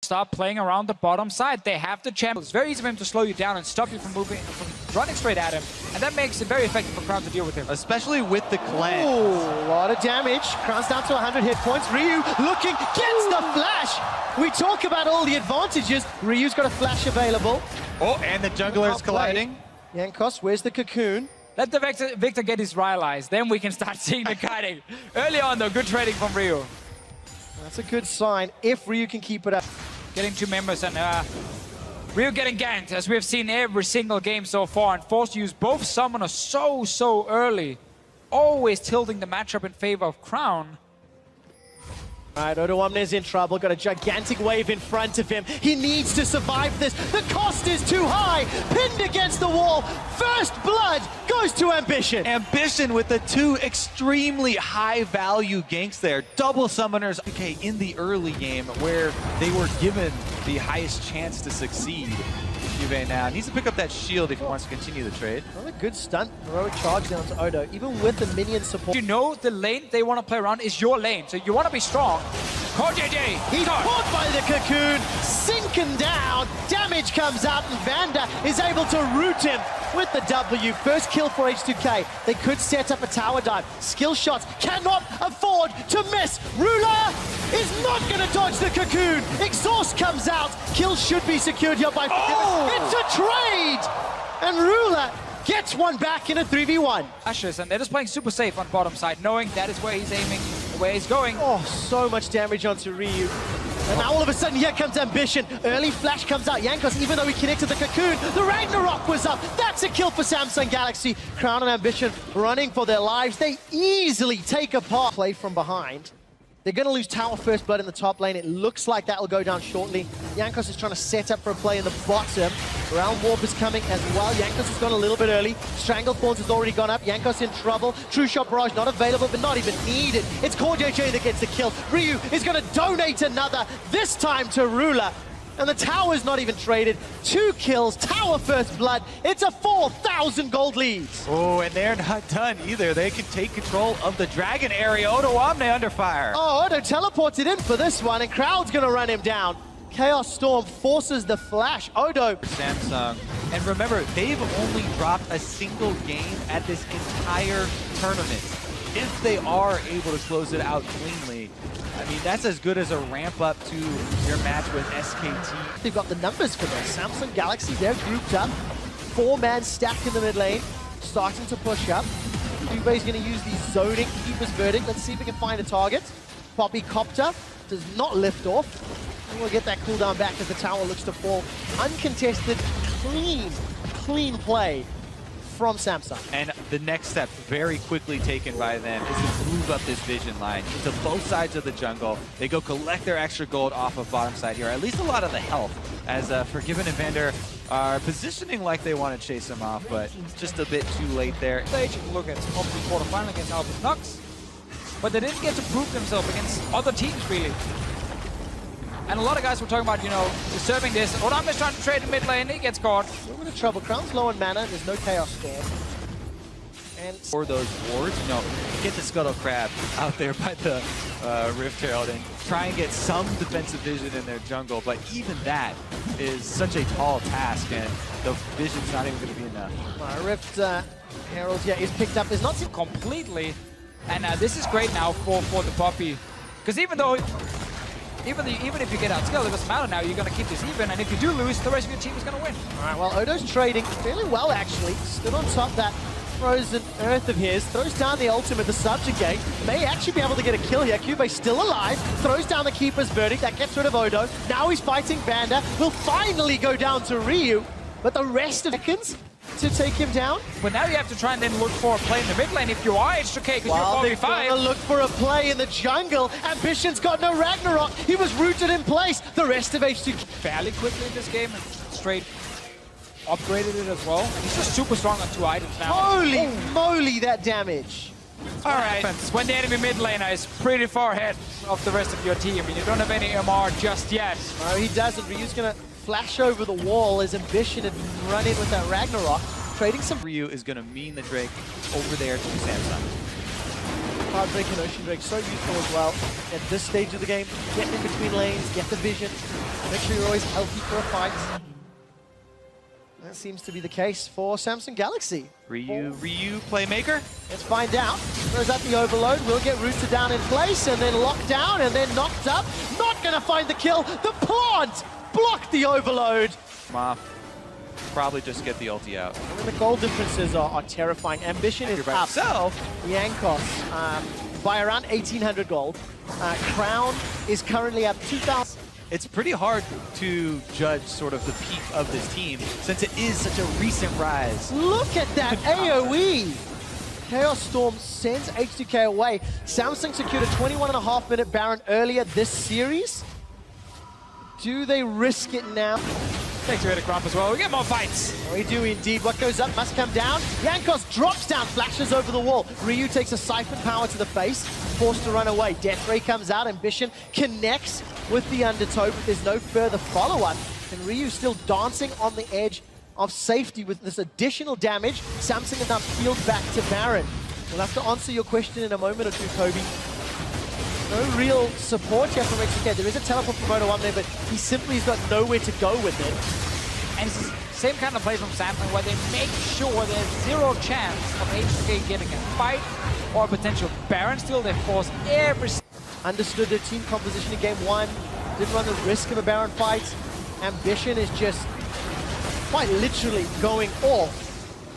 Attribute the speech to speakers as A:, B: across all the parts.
A: start playing around the bottom side. They have the champ. It's very easy for him to slow you down and stop you from moving, from running straight at him. And that makes it very effective for Crown to deal with him.
B: Especially with the cleanse.
C: Ooh, a lot of damage. Crown's down to 100 hit points. Ryu looking, gets the flash. We talk about all the advantages. Ryu's got a flash available.
B: Oh, and the jungler's colliding.
C: Jankos, where's the cocoon?
A: Let the Victor get his Rylai's, then we can start seeing the kiting. Early on though, good trading from Ryu.
C: That's a good sign if Ryu can keep it up.
A: Getting 2 members and Ryu getting ganked, as we have seen every single game so far, and forced to use both summoners so early. Always tilting the matchup in favor of Crown.
C: All right, Odoamne's in trouble. Got a gigantic wave in front of him. He needs to survive this. The cost is too high. Pinned against the wall. First blood goes to Ambition.
B: Ambition with the 2 extremely high-value ganks there. Double summoners. Okay, in the early game where they were given the highest chance to succeed. Juve now needs to pick up that shield if he wants to continue the trade.
C: Another good stunt. Heroic charge down to Odo, even with the minion support.
A: You know the lane they want to play around is your lane, so you want to be strong. Call JJ!
C: He's caught by the cocoon, sinking down. Damage comes out, and Vanda is able to root him with the W. First kill for H2K. They could set up a tower dive. Skill shots cannot afford to miss. Ruler is not going to dodge the cocoon. Exhaust comes out. Kill should be secured here by It's a trade! And Ruler gets one back in a 3v1.
A: Ashes, and they're just playing super safe on bottom side, knowing that is where he's aiming, where he's going.
C: Oh, so much damage onto Ryu. And now all of a sudden, here comes Ambition. Early flash comes out. Jankos, even though he connected the cocoon, the Ragnarok was up. That's a kill for Samsung Galaxy. Crown and Ambition running for their lives. They easily take apart. Play from behind. They're going to lose tower first blood in the top lane. It looks like that will go down shortly. Jankos is trying to set up for a play in the bottom. Round Warp is coming as well. Jankos has gone a little bit early. Stranglethorns has already gone up. Jankos in trouble. True Shot Barrage not available, but not even needed. It's Core JJ that gets the kill. Ryu is going to donate another, this time to Ruler. And the tower's not even traded. 2 kills, tower first blood. It's a 4,000 gold lead.
B: Oh, and they're not done either. They can take control of the dragon area. Odoamne under fire.
C: Oh, Odo teleported in for this one, and Crowd's gonna run him down. Chaos Storm forces the flash. Odo.
B: Samsung. And remember, they've only dropped a single game at this entire tournament. If they are able to close it out cleanly, I mean, that's as good as a ramp up to your match with SKT.
C: They've got the numbers for this. Samsung Galaxy, they're grouped up. 4-man stacked in the mid lane, starting to push up. Juve's going to use the zoning Keeper's Verdict. Let's see if we can find a target. Poppy Copter does not lift off. And we'll get that cooldown back as the tower looks to fall. Uncontested, clean play from Samsung.
B: And the next step, very quickly taken by them, is to move up this vision line to both sides of the jungle. They go collect their extra gold off of bottom side here, at least a lot of the health, as Forgiven and Vander are positioning like they want to chase him off, but just a bit too late there.
A: Stage, look at obviously quarterfinal against Albus Nux, but they didn't get to prove themselves against other teams really. And a lot of guys were talking about, you know, deserving this. Odoamne's trying to trade in mid lane, he gets caught.
C: A little bit of trouble. Crown's low on mana, there's no Chaos Storm. And
B: for those wards, you know, get the Scuttle Crab out there by the Rift Herald and try and get some defensive vision in their jungle, but even that is such a tall task, and the vision's not even going to be enough.
C: Rift Herald, yeah, is picked up. Is not
A: completely, and this is great now for the Poppy, because even though even if you get outskilled, it doesn't matter now. You're going to keep this even, and if you do lose, the rest of your team is going to win.
C: All right, well, Odo's trading fairly well, actually. Stood on top that frozen earth of his, throws down the ultimate, the subjugate. May actually be able to get a kill here. Cube still alive, throws down the Keeper's Verdict. That gets rid of Odo. Now he's fighting Vanda. Will finally go down to Ryu, but the rest of seconds to take him down.
A: But now you have to try and then look for a play in the mid lane if you are H2K, because you're probably 5.
C: Look for a play in the jungle. Ambition's got no Ragnarok. He was rooted in place. The rest of H2K
A: fairly quickly in this game and straight upgraded it as well. And he's just super strong on 2 items now.
C: Holy moly, that damage.
A: All right, when the enemy mid laner is pretty far ahead of the rest of your team and you don't have any MR just yet.
C: No, he doesn't. Ryu's gonna flash over the wall as Ambition and run in with that Ragnarok. Trading some.
B: Ryu is going to mean the Drake over there to Samsung.
C: Heartbreak and Ocean Drake so useful as well. At this stage of the game, get in between lanes, get the vision, make sure you're always healthy for a fight. That seems to be the case for Samsung Galaxy.
B: Ryu playmaker?
C: Let's find out. Throws out the overload, will get rooted down in place, and then locked down, and then knocked up. Not gonna find the kill. The plant blocked the overload.
B: Moff. Probably just get the ulti out.
C: I mean, the goal differences are terrifying. Ambition is up.
B: So,
C: Yankos by around 1,800 gold. Crown is currently at 2,000.
B: it's pretty hard to judge sort of the peak of this team since it is such a recent rise.
C: Look at that AoE! Chaos Storm sends H2K away. Samsung secured a 21.5-minute Baron earlier this series. Do they risk it now?
A: Takes away the Crump as well. We get more fights.
C: We do indeed. What goes up must come down. Yankos drops down, flashes over the wall. Ryu takes a siphon power to the face, forced to run away. Death Ray comes out. Ambition connects with the undertow, but there's no further follow-up. And Ryu still dancing on the edge of safety with this additional damage. Samsung is now peeled back to Baron. We'll have to answer your question in a moment or two, Kobe. No real support here from H2K. There is a teleport from Moto 1 there, but he simply has got nowhere to go with it.
A: And it's the same kind of play from Samsung where they make sure there's zero chance of H2K getting a fight or a potential Baron steal. They force every...
C: Understood their team composition in game one. Didn't run the risk of a Baron fight. Ambition is just quite literally going off.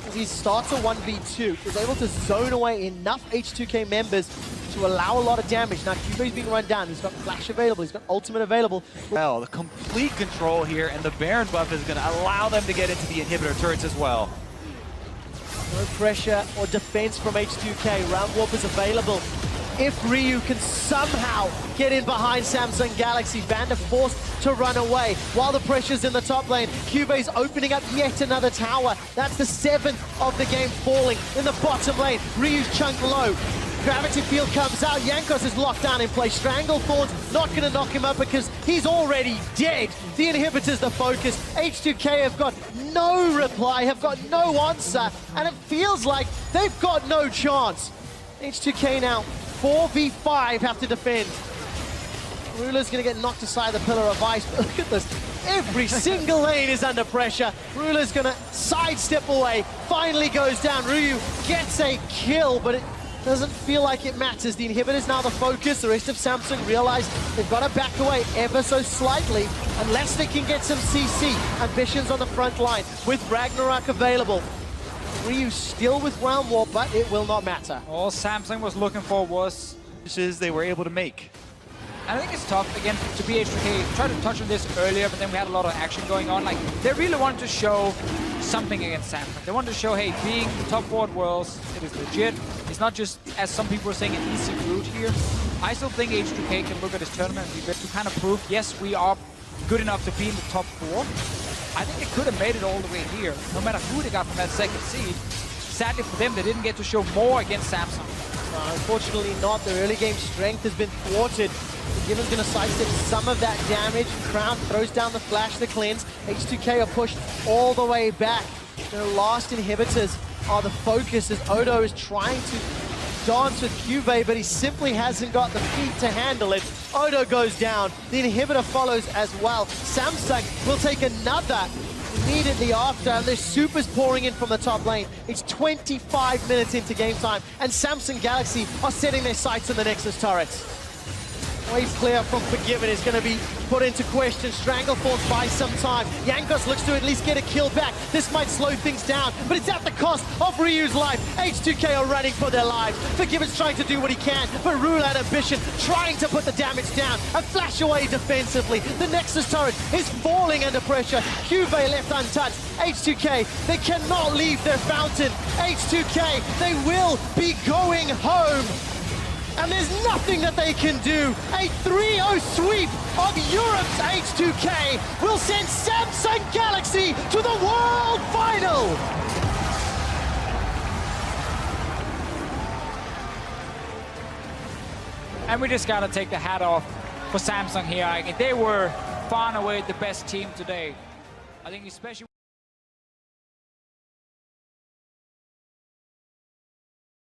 C: As he starts a 1v2, is able to zone away enough H2K members to allow a lot of damage. Now, Cubo's being run down. He's got Flash available. He's got Ultimate available.
B: Well, the complete control here, and the Baron buff is going to allow them to get into the inhibitor turrets as well.
C: No pressure or defense from H2K. Round Warp is available. If Ryu can somehow get in behind Samsung Galaxy, Vander forced to run away while the pressure's in the top lane. Cube's opening up yet another tower. That's the 7th of the game falling in the bottom lane. Ryu's chunk low. Gravity Field comes out. Yankos is locked down in place. Stranglethorn's not going to knock him up because he's already dead. The inhibitor's the focus. H2K have got no reply, have got no answer, and it feels like they've got no chance. H2K now 4v5 have to defend. Ruler's going to get knocked aside the Pillar of Ice, but look at this. Every single lane is under pressure. Ruler's going to sidestep away. Finally goes down. Ryu gets a kill, but it doesn't feel like it matters. The inhibitor's now the focus. The rest of Samsung realize they've got to back away ever so slightly unless they can get some CC. Ambition's on the front line with Ragnarok available. Ryu still with Round Warp, but it will not matter.
A: All Samsung was looking for was...
B: They were able to make.
A: I think it's tough, again, to be H2K. Tried to touch on this earlier, but then we had a lot of action going on. Like, they really wanted to show something against Samsung. They wanted to show, hey, being the top 4 at Worlds, it is legit. It's not just, as some people are saying, an easy route here. I still think H2K can look at this tournament and be able to kind of prove, yes, we are good enough to be in the top 4. I think they could have made it all the way here, no matter who they got from that second seed. Sadly for them, they didn't get to show more against Samsung.
C: Unfortunately not. The early game strength has been thwarted. Given's going to sidestep some of that damage. Crown throws down the flash, the cleanse. H2K are pushed all the way back. Their last inhibitors are the focus as Odo is trying to dance with Cube, but he simply hasn't got the feet to handle it. Odo goes down. The inhibitor follows as well. Samsung will take another immediately after, and there's supers pouring in from the top lane. It's 25 minutes into game time, and Samsung Galaxy are setting their sights on the Nexus turrets. Wave clear from Forgiven is going to be put into question. Stranglethorn buys some time. Yankos looks to at least get a kill back. This might slow things down, but it's at the cost of Ryu's life. H2K are running for their lives. Forgiven's trying to do what he can, but Rule had Ambition trying to put the damage down and flash away defensively. The Nexus turret is falling under pressure. Cube left untouched. H2K, they cannot leave their fountain. H2K, they will be going home. And there's nothing that they can do. A 3-0 sweep of Europe's H2K will send Samsung Galaxy to the World Final.
A: And we just gotta take the hat off for Samsung here. They were far and away the best team today. I think especially